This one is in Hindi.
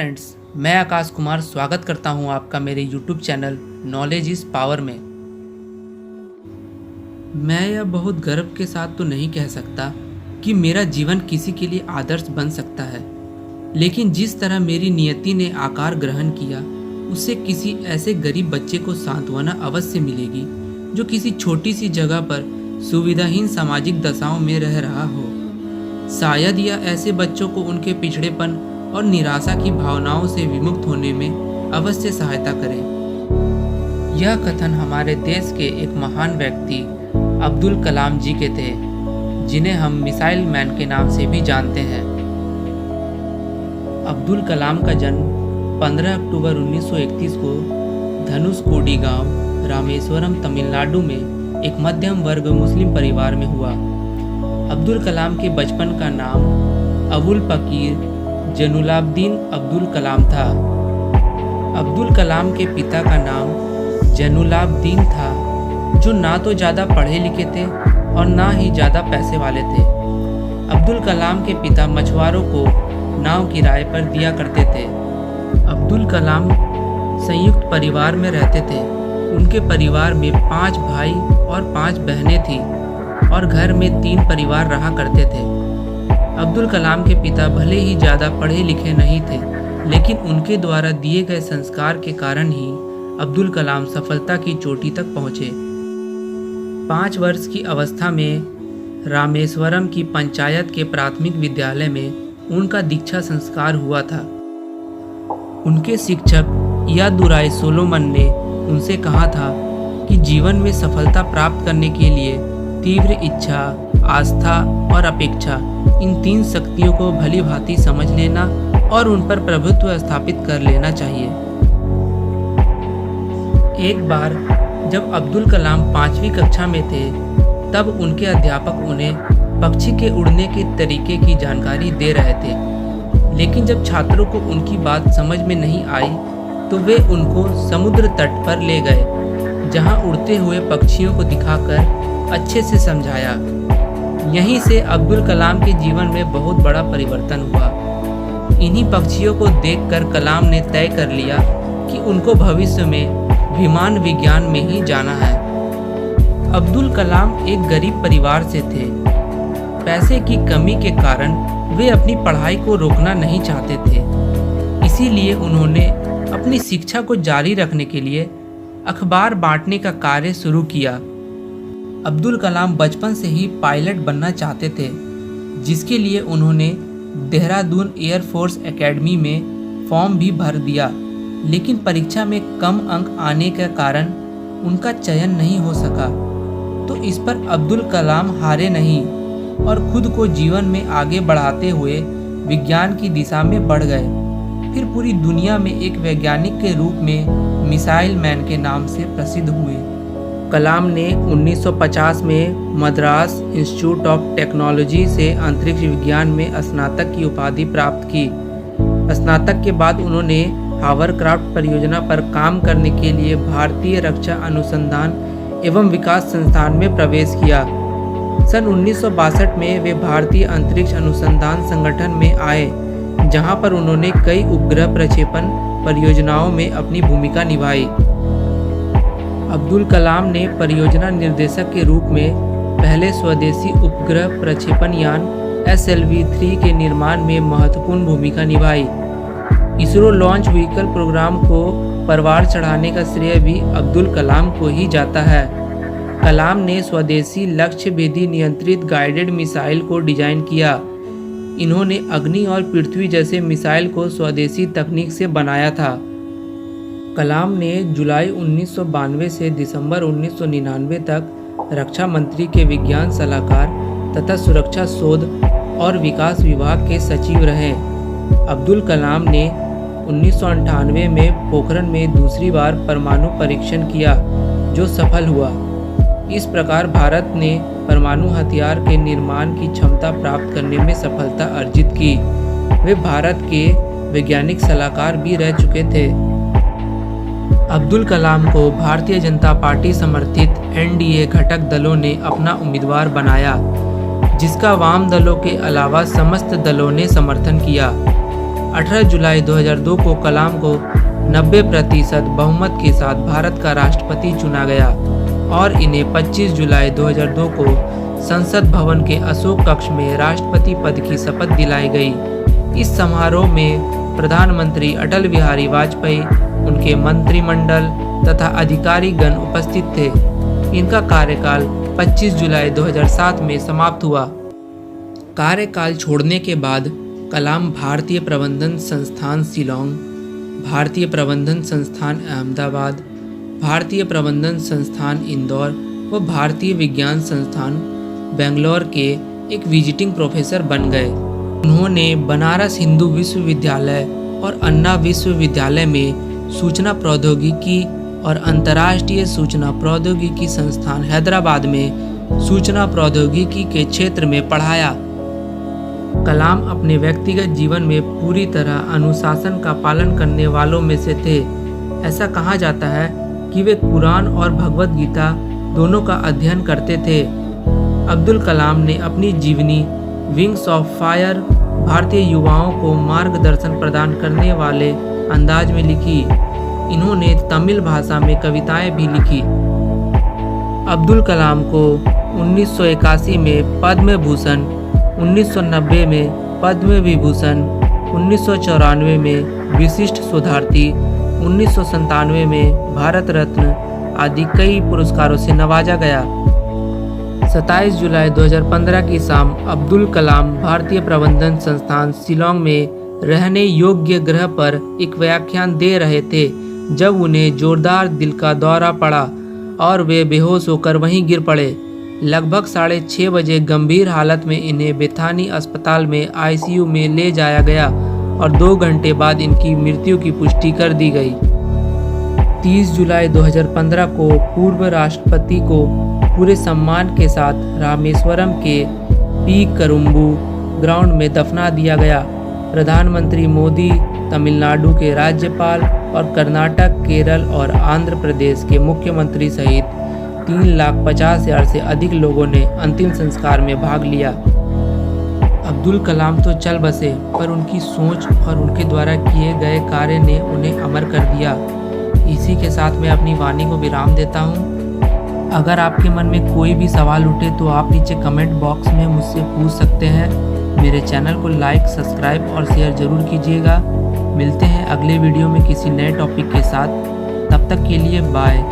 फ्रेंड्स, मैं आकाश कुमार स्वागत करता हूं आपका मेरे YouTube channel knowledge is power में। मैं यह बहुत गर्व के साथ तो नहीं कह सकता कि मेरा जीवन किसी के लिए आदर्श बन सकता है, लेकिन जिस तरह मेरी नियति ने आकार ग्रहण किया उससे किसी ऐसे गरीब बच्चे को सांत्वना अवश्य मिलेगी जो किसी छोटी सी जगह पर सुविधाहीन सामाजिक दशाओं में रह रहा हो। शायद यह ऐसे बच्चों को उनके पिछड़ेपन और निराशा की भावनाओं से विमुक्त होने में अवश्य सहायता करे। यह कथन हमारे देश के एक महान व्यक्ति अब्दुल कलाम जी के थे, जिन्हें हम मिसाइल मैन के नाम से भी जानते हैं। अब्दुल कलाम का जन्म 15 अक्टूबर 1931 को धनुषकोडी गांव, रामेश्वरम, तमिलनाडु में एक मध्यम वर्ग मुस्लिम परिवार में हुआ। अब्दुल कलाम के बचपन का नाम अबुल पकीर जैनुलाब्दीन अब्दुल कलाम था। अब्दुल कलाम के पिता का नाम जैनुलाब्दीन था, जो ना तो ज़्यादा पढ़े लिखे थे और ना ही ज़्यादा पैसे वाले थे। अब्दुल कलाम के पिता मछुआरों को नाव किराए पर दिया करते थे। अब्दुल कलाम संयुक्त परिवार में रहते थे। उनके परिवार में 5 भाई और 5 बहनें थीं और घर में 3 परिवार रहा करते थे। अब्दुल कलाम के पिता भले ही ज़्यादा पढ़े लिखे नहीं थे, लेकिन उनके द्वारा दिए गए संस्कार के कारण ही अब्दुल कलाम सफलता की चोटी तक पहुँचे। 5 वर्ष की अवस्था में रामेश्वरम की पंचायत के प्राथमिक विद्यालय में उनका दीक्षा संस्कार हुआ था। उनके शिक्षक यादुराय सोलोमन ने उनसे कहा था कि जीवन में सफलता प्राप्त करने के लिए तीव्र इच्छा, आस्था और अपेक्षा, इन 3 शक्तियों को भली भांति समझ लेना और उन पर प्रभुत्व स्थापित कर लेना चाहिए। एक बार जब अब्दुल कलाम 5वीं कक्षा में थे, तब उनके अध्यापक उन्हें पक्षी के उड़ने के तरीके की जानकारी दे रहे थे, लेकिन जब छात्रों को उनकी बात समझ में नहीं आई तो वे उनको समुद्र तट पर ले गए, जहां उड़ते हुए पक्षियों को दिखाकर अच्छे से समझाया। यहीं से अब्दुल कलाम के जीवन में बहुत बड़ा परिवर्तन हुआ। इन्हीं पक्षियों को देखकर कलाम ने तय कर लिया कि उनको भविष्य में विमान विज्ञान में ही जाना है। अब्दुल कलाम एक गरीब परिवार से थे। पैसे की कमी के कारण वे अपनी पढ़ाई को रोकना नहीं चाहते थे, इसीलिए उन्होंने अपनी शिक्षा को जारी रखने के लिए अखबार बांटने का कार्य शुरू किया। अब्दुल कलाम बचपन से ही पायलट बनना चाहते थे, जिसके लिए उन्होंने देहरादून एयरफोर्स एकेडमी में फॉर्म भी भर दिया, लेकिन परीक्षा में कम अंक आने के कारण उनका चयन नहीं हो सका। तो इस पर अब्दुल कलाम हारे नहीं और खुद को जीवन में आगे बढ़ाते हुए विज्ञान की दिशा में बढ़ गए। फिर पूरी दुनिया में एक वैज्ञानिक के रूप में मिसाइल मैन के नाम से प्रसिद्ध हुए। कलाम ने 1950 में मद्रास इंस्टीट्यूट ऑफ टेक्नोलॉजी से अंतरिक्ष विज्ञान में स्नातक की उपाधि प्राप्त की। स्नातक के बाद उन्होंने हावरक्राफ्ट परियोजना पर काम करने के लिए भारतीय रक्षा अनुसंधान एवं विकास संस्थान में प्रवेश किया। सन 1962 में वे भारतीय अंतरिक्ष अनुसंधान संगठन में आए, जहां पर उन्होंने कई उपग्रह प्रक्षेपण परियोजनाओं में अपनी भूमिका निभाई। अब्दुल कलाम ने परियोजना निर्देशक के रूप में पहले स्वदेशी उपग्रह प्रक्षेपण यान SLV-3 के निर्माण में महत्वपूर्ण भूमिका निभाई। इसरो लॉन्च व्हीकल प्रोग्राम को परवार चढ़ाने का श्रेय भी अब्दुल कलाम को ही जाता है। कलाम ने स्वदेशी लक्ष्य भेदी नियंत्रित गाइडेड मिसाइल को डिजाइन किया। इन्होंने अग्नि और पृथ्वी जैसे मिसाइल को स्वदेशी तकनीक से बनाया था। कलाम ने जुलाई 1992 से दिसंबर 1999 तक रक्षा मंत्री के विज्ञान सलाहकार तथा सुरक्षा शोध और विकास विभाग के सचिव रहे। अब्दुल कलाम ने 1998 में पोखरण में दूसरी बार परमाणु परीक्षण किया, जो सफल हुआ। इस प्रकार भारत ने परमाणु हथियार के निर्माण की क्षमता प्राप्त करने में सफलता अर्जित की। वे भारत के वैज्ञानिक सलाहकार भी रह चुके थे। अब्दुल कलाम को भारतीय जनता पार्टी समर्थित NDA घटक दलों ने अपना उम्मीदवार बनाया, जिसका वाम दलों के अलावा समस्त दलों ने समर्थन किया। 18 जुलाई 2002 को कलाम को 90% बहुमत के साथ भारत का राष्ट्रपति चुना गया और इन्हें 25 जुलाई 2002 को संसद भवन के अशोक कक्ष में राष्ट्रपति पद की शपथ दिलाई गई। इस समारोह में प्रधानमंत्री अटल बिहारी वाजपेयी, उनके मंत्रिमंडल तथा अधिकारीगण उपस्थित थे। इनका कार्यकाल 25 जुलाई 2007 में समाप्त हुआ। कार्यकाल छोड़ने के बाद कलाम भारतीय प्रबंधन संस्थान शिलांग, भारतीय प्रबंधन संस्थान अहमदाबाद, भारतीय प्रबंधन संस्थान इंदौर व भारतीय विज्ञान संस्थान बेंगलोर के एक विजिटिंग प्रोफेसर बन गए। उन्होंने बनारस हिंदू विश्वविद्यालय और अन्ना विश्वविद्यालय में सूचना प्रौद्योगिकी और अंतर्राष्ट्रीय सूचना प्रौद्योगिकी संस्थान हैदराबाद में सूचना प्रौद्योगिकी के क्षेत्र में पढ़ाया। कलाम अपने व्यक्तिगत जीवन में पूरी तरह अनुशासन का पालन करने वालों में से थे। ऐसा कहा जाता है कि वे कुरान और भगवत गीता दोनों का अध्ययन करते थे। अब्दुल कलाम ने अपनी जीवनी विंग्स ऑफ फायर भारतीय युवाओं को मार्गदर्शन प्रदान करने वाले अंदाज में लिखी। इन्होंने तमिल भाषा में कविताएं भी लिखी। अब्दुल कलाम को 1981 में पद्म भूषण, 1990 में पद्म विभूषण, 1994 में विशिष्ट शोधार्थी, 1997 में भारत रत्न आदि कई पुरस्कारों से नवाजा गया। 27 जुलाई 2015 की शाम अब्दुल कलाम भारतीय प्रबंधन संस्थान शिलांग में रहने योग्य ग्रह पर एक व्याख्यान दे रहे थे जब उन्हें जोरदार दिल का दौरा पड़ा और वे बेहोश होकर वहीं गिर पड़े। लगभग 6:30 बजे गंभीर हालत में इन्हें बेथानी अस्पताल में आईसीयू में ले जाया गया और 2 घंटे बाद इनकी मृत्यु की पुष्टि कर दी गई। 30 जुलाई 2015 को पूर्व राष्ट्रपति को पूरे सम्मान के साथ रामेश्वरम के पी करुम्बू ग्राउंड में दफना दिया गया। प्रधानमंत्री मोदी, तमिलनाडु के राज्यपाल और कर्नाटक, केरल और आंध्र प्रदेश के मुख्यमंत्री सहित 3,50,000 से अधिक लोगों ने अंतिम संस्कार में भाग लिया। अब्दुल कलाम तो चल बसे, पर उनकी सोच और उनके द्वारा किए गए कार्य ने उन्हें अमर कर दिया। इसी के साथ मैं अपनी वाणी को विराम देता हूँ। अगर आपके मन में कोई भी सवाल उठे तो आप नीचे कमेंट बॉक्स में मुझसे पूछ सकते हैं। मेरे चैनल को लाइक, सब्सक्राइब और शेयर जरूर कीजिएगा। मिलते हैं अगले वीडियो में किसी नए टॉपिक के साथ। तब तक के लिए बाय।